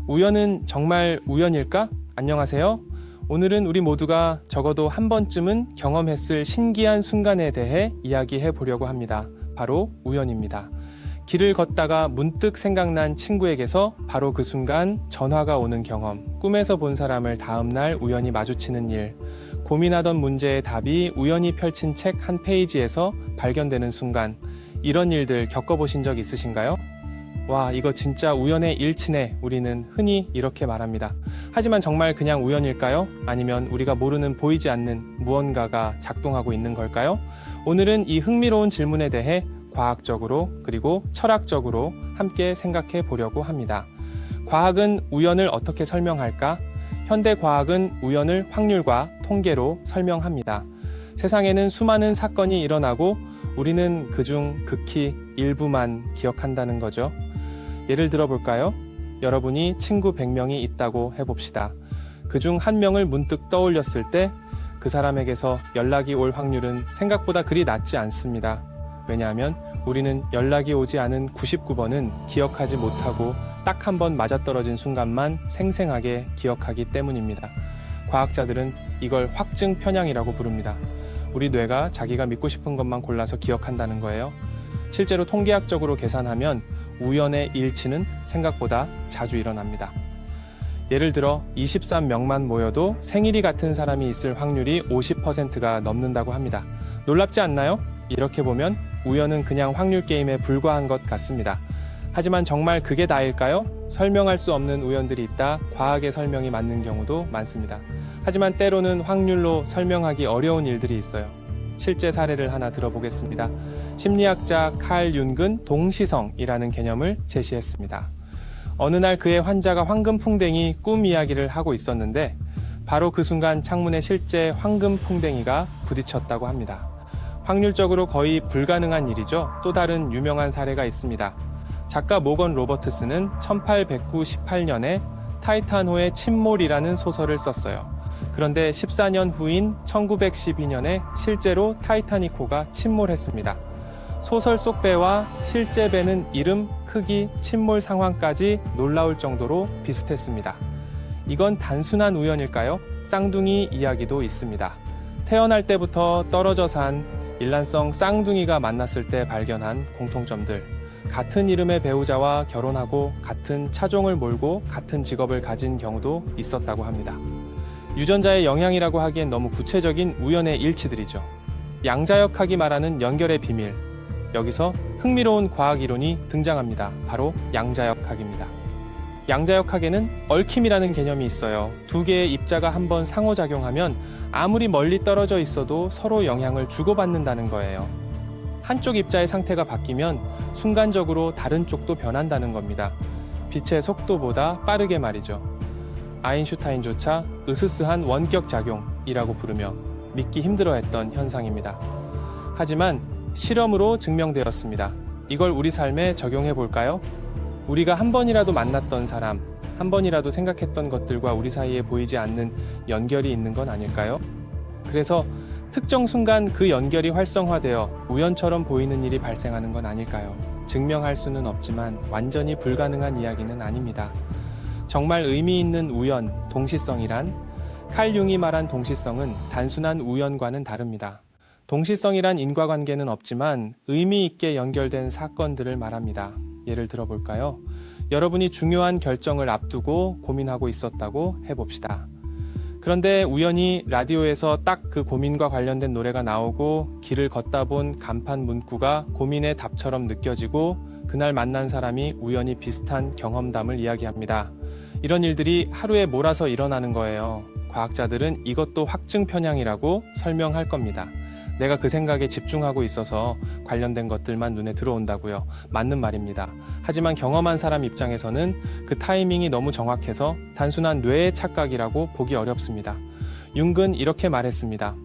우연은 정말 우연일까? 안녕하세요. 오늘은 우리 모두가 적어도 한 번쯤은 경험했을 신기한 순간에 대해 이야기해 보려고 합니다. 바로 우연입니다. 길을 걷다가 문득 생각난 친구에게서 바로 그 순간 전화가 오는 경험, 꿈에서 본 사람을 다음날 우연히 마주치는 일, 고민하던 문제의 답이 우연히 펼친 책 한 페이지에서 발견되는 순간, 이런 일들 겪어보신 적 있으신가요? 와, 이거 진짜 우연의 일치네. 우리는 흔히 이렇게 말합니다. 하지만 정말 그냥 우연일까요? 아니면 우리가 모르는 보이지 않는 무언가가 작동하고 있는 걸까요? 오늘은 이 흥미로운 질문에 대해 과학적으로 그리고 철학적으로 함께 생각해 보려고 합니다. 과학은 우연을 어떻게 설명할까? 현대 과학은 우연을 확률과 통계로 설명합니다. 세상에는 수많은 사건이 일어나고 우리는 그중 극히 일부만 기억한다는 거죠. 예를 들어 볼까요? 여러분이 친구 100명이 있다고 해봅시다. 그중 한 명을 문득 떠올렸을 때 그 사람에게서 연락이 올 확률은 생각보다 그리 낮지 않습니다. 왜냐하면 우리는 연락이 오지 않은 99번은 기억하지 못하고 딱 한 번 맞아떨어진 순간만 생생하게 기억하기 때문입니다. 과학자들은 이걸 확증 편향이라고 부릅니다. 우리 뇌가 자기가 믿고 싶은 것만 골라서 기억한다는 거예요. 실제로 통계학적으로 계산하면 우연의 일치는 생각보다 자주 일어납니다. 예를 들어 23명만 모여도 생일이 같은 사람이 있을 확률이 50%가 넘는다고 합니다. 놀랍지 않나요? 이렇게 보면 우연은 그냥 확률 게임에 불과한 것 같습니다. 하지만 정말 그게 다일까요? 설명할 수 없는 우연들이 있다 과학의 설명이 맞는 경우도 많습니다. 하지만 때로는 확률로 설명하기 어려운 일들이 있어요. 실제 사례를 하나 들어보겠습니다. 심리학자 칼 융은 동시성이라는 개념을 제시했습니다. 어느 날 그의 환자가 황금풍뎅이 꿈 이야기를 하고 있었는데 바로 그 순간 창문에 실제 황금풍뎅이가 부딪혔다고 합니다. 확률적으로 거의 불가능한 일이죠. 또 다른 유명한 사례가 있습니다. 작가 모건 로버트스는 1898년에 타이탄호의 침몰이라는 소설을 썼어요. 그런데 14년 후인 1912년에 실제로 타이타닉호가 침몰했습니다. 소설 속 배와 실제 배는 이름, 크기, 침몰 상황까지 놀라울 정도로 비슷했습니다. 이건 단순한 우연일까요? 쌍둥이 이야기도 있습니다. 태어날 때부터 떨어져 산 일란성 쌍둥이가 만났을 때 발견한 공통점들. 같은 이름의 배우자와 결혼하고 같은 차종을 몰고 같은 직업을 가진 경우도 있었다고 합니다. 유전자의 영향이라고 하기엔 너무 구체적인 우연의 일치들이죠. 양자역학이 말하는 연결의 비밀. 여기서 흥미로운 과학 이론이 등장합니다. 바로 양자역학입니다. 양자역학에는 얽힘이라는 개념이 있어요. 두 개의 입자가 한번 상호작용하면 아무리 멀리 떨어져 있어도 서로 영향을 주고받는다는 거예요. 한쪽 입자의 상태가 바뀌면 순간적으로 다른 쪽도 변한다는 겁니다. 빛의 속도보다 빠르게 말이죠. 아인슈타인조차 으스스한 원격작용이라고 부르며 믿기 힘들어했던 현상입니다. 하지만 실험으로 증명되었습니다. 이걸 우리 삶에 적용해 볼까요? 우리가 한 번이라도 만났던 사람, 한 번이라도 생각했던 것들과 우리 사이에 보이지 않는 연결이 있는 건 아닐까요? 그래서 특정 순간 그 연결이 활성화되어 우연처럼 보이는 일이 발생하는 건 아닐까요? 증명할 수는 없지만 완전히 불가능한 이야기는 아닙니다. 정말 의미 있는 우연, 동시성이란 칼 융이 말한 동시성은 단순한 우연과는 다릅니다. 동시성이란 인과관계는 없지만 의미 있게 연결된 사건들을 말합니다. 예를 들어볼까요? 여러분이 중요한 결정을 앞두고 고민하고 있었다고 해봅시다. 그런데 우연히 라디오에서 딱 그 고민과 관련된 노래가 나오고 길을 걷다 본 간판 문구가 고민의 답처럼 느껴지고 그날 만난 사람이 우연히 비슷한 경험담을 이야기합니다. 이런 일들이 하루에 몰아서 일어나는 거예요. 과학자들은 이것도 확증 편향이라고 설명할 겁니다. 내가 그 생각에 집중하고 있어서 관련된 것들만 눈에 들어온다고요. 맞는 말입니다. 하지만 경험한 사람 입장에서는 그 타이밍이 너무 정확해서 단순한 뇌의 착각이라고 보기 어렵습니다. 융은 이렇게 말했습니다.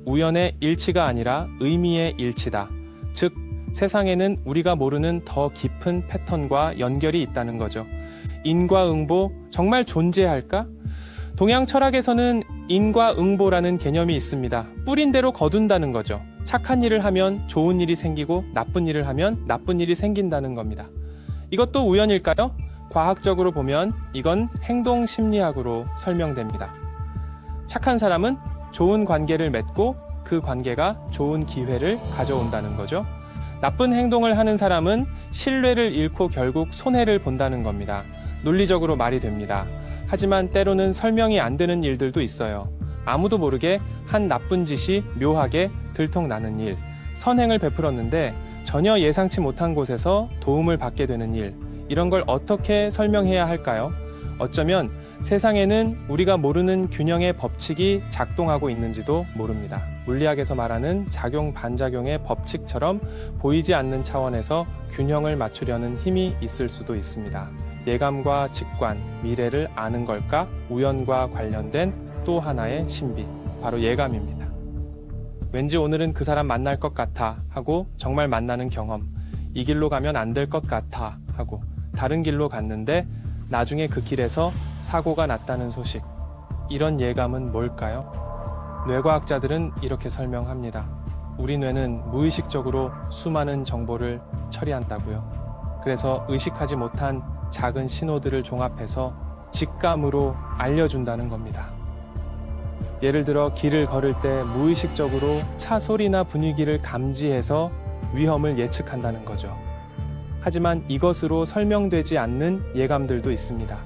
우연의 일치가 아니라 의미의 일치다. 즉, 세상에는 우리가 모르는 더 깊은 패턴과 연결이 있다는 거죠. 인과응보 정말 존재할까? 동양 철학에서는 인과응보라는 개념이 있습니다. 뿌린 대로 거둔다는 거죠. 착한 일을 하면 좋은 일이 생기고 나쁜 일을 하면 나쁜 일이 생긴다는 겁니다. 이것도 우연일까요? 과학적으로 보면 이건 행동 심리학으로 설명됩니다. 착한 사람은 좋은 관계를 맺고 그 관계가 좋은 기회를 가져온다는 거죠. 나쁜 행동을 하는 사람은 신뢰를 잃고 결국 손해를 본다는 겁니다. 논리적으로 말이 됩니다. 하지만 때로는 설명이 안 되는 일들도 있어요. 아무도 모르게 한 나쁜 짓이 묘하게 들통나는 일, 선행을 베풀었는데 전혀 예상치 못한 곳에서 도움을 받게 되는 일, 이런 걸 어떻게 설명해야 할까요? 어쩌면 세상에는 우리가 모르는 균형의 법칙이 작동하고 있는지도 모릅니다. 물리학에서 말하는 작용 반작용의 법칙처럼 보이지 않는 차원에서 균형을 맞추려는 힘이 있을 수도 있습니다. 예감과 직관, 미래를 아는 걸까? 우연과 관련된 또 하나의 신비, 바로 예감입니다. 왠지 오늘은 그 사람 만날 것 같아 하고 정말 만나는 경험, 이 길로 가면 안 될 것 같아 하고 다른 길로 갔는데 나중에 그 길에서 사고가 났다는 소식. 이런 예감은 뭘까요? 뇌과학자들은 이렇게 설명합니다. 우리 뇌는 무의식적으로 수많은 정보를 처리한다고요. 그래서 의식하지 못한 작은 신호들을 종합해서 직감으로 알려준다는 겁니다. 예를 들어 길을 걸을 때 무의식적으로 차 소리나 분위기를 감지해서 위험을 예측한다는 거죠. 하지만 이것으로 설명되지 않는 예감들도 있습니다.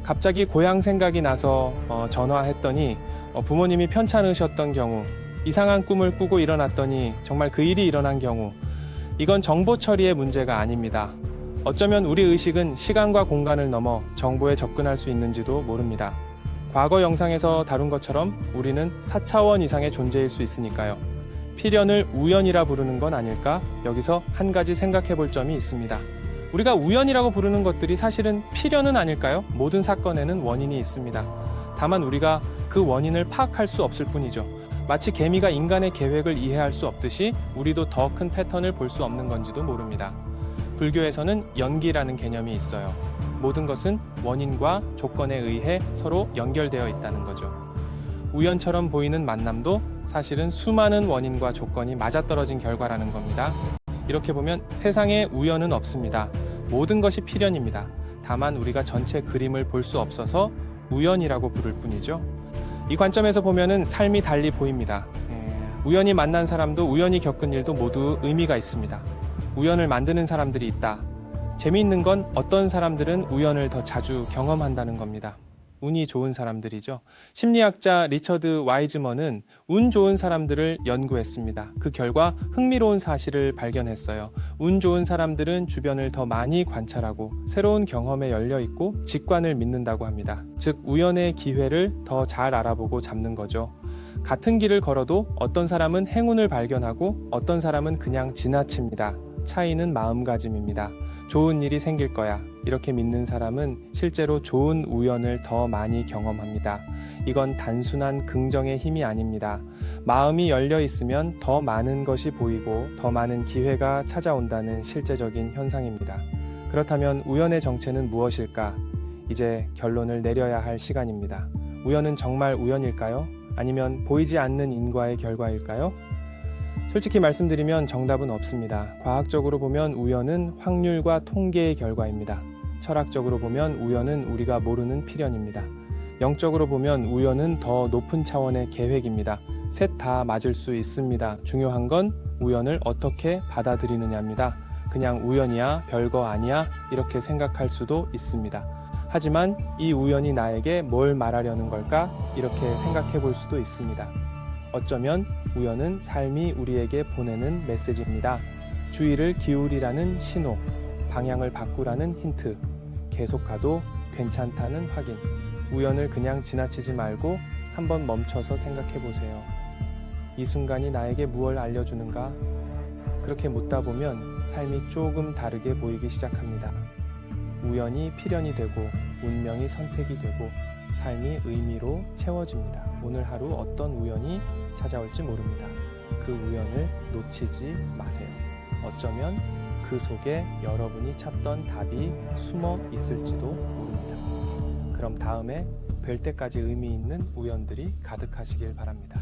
갑자기 고향 생각이 나서 전화했더니 부모님이 편찮으셨던 경우, 이상한 꿈을 꾸고 일어났더니 정말 그 일이 일어난 경우, 이건 정보 처리의 문제가 아닙니다. 어쩌면 우리 의식은 시간과 공간을 넘어 정보에 접근할 수 있는지도 모릅니다. 과거 영상에서 다룬 것처럼 우리는 4차원 이상의 존재일 수 있으니까요. 필연을 우연이라 부르는 건 아닐까? 여기서 한 가지 생각해 볼 점이 있습니다. 우리가 우연이라고 부르는 것들이 사실은 필연은 아닐까요? 모든 사건에는 원인이 있습니다. 다만 우리가 그 원인을 파악할 수 없을 뿐이죠. 마치 개미가 인간의 계획을 이해할 수 없듯이 우리도 더 큰 패턴을 볼 수 없는 건지도 모릅니다. 불교에서는 연기라는 개념이 있어요. 모든 것은 원인과 조건에 의해 서로 연결되어 있다는 거죠. 우연처럼 보이는 만남도 사실은 수많은 원인과 조건이 맞아떨어진 결과라는 겁니다. 이렇게 보면 세상에 우연은 없습니다. 모든 것이 필연입니다. 다만 우리가 전체 그림을 볼 수 없어서 우연이라고 부를 뿐이죠. 이 관점에서 보면은 삶이 달리 보입니다. 우연히 만난 사람도 우연히 겪은 일도 모두 의미가 있습니다. 우연을 만드는 사람들이 있다. 재미있는 건 어떤 사람들은 우연을 더 자주 경험한다는 겁니다. 운이 좋은 사람들이죠. 심리학자 리처드 와이즈먼은 운 좋은 사람들을 연구했습니다. 그 결과 흥미로운 사실을 발견했어요. 운 좋은 사람들은 주변을 더 많이 관찰하고 새로운 경험에 열려 있고 직관을 믿는다고 합니다. 즉 우연의 기회를 더 잘 알아보고 잡는 거죠. 같은 길을 걸어도 어떤 사람은 행운을 발견하고 어떤 사람은 그냥 지나칩니다. 차이는 마음가짐입니다. 좋은 일이 생길 거야. 이렇게 믿는 사람은 실제로 좋은 우연을 더 많이 경험합니다. 이건 단순한 긍정의 힘이 아닙니다. 마음이 열려 있으면 더 많은 것이 보이고 더 많은 기회가 찾아온다는 실제적인 현상입니다. 그렇다면 우연의 정체는 무엇일까? 이제 결론을 내려야 할 시간입니다. 우연은 정말 우연일까요? 아니면 보이지 않는 인과의 결과일까요? 솔직히 말씀드리면 정답은 없습니다. 과학적으로 보면 우연은 확률과 통계의 결과입니다. 철학적으로 보면 우연은 우리가 모르는 필연입니다. 영적으로 보면 우연은 더 높은 차원의 계획입니다. 셋 다 맞을 수 있습니다. 중요한 건 우연을 어떻게 받아들이느냐입니다. 그냥 우연이야, 별거 아니야 이렇게 생각할 수도 있습니다. 하지만 이 우연이 나에게 뭘 말하려는 걸까? 이렇게 생각해 볼 수도 있습니다. 어쩌면 우연은 삶이 우리에게 보내는 메시지입니다. 주의를 기울이라는 신호, 방향을 바꾸라는 힌트, 계속 가도 괜찮다는 확인. 우연을 그냥 지나치지 말고 한번 멈춰서 생각해 보세요. 이 순간이 나에게 무엇을 알려주는가? 그렇게 묻다 보면 삶이 조금 다르게 보이기 시작합니다. 우연이 필연이 되고 운명이 선택이 되고 삶이 의미로 채워집니다. 오늘 하루 어떤 우연이 찾아올지 모릅니다. 그 우연을 놓치지 마세요. 어쩌면 그 속에 여러분이 찾던 답이 숨어 있을지도 모릅니다. 그럼 다음에 뵐 때까지 의미 있는 우연들이 가득하시길 바랍니다.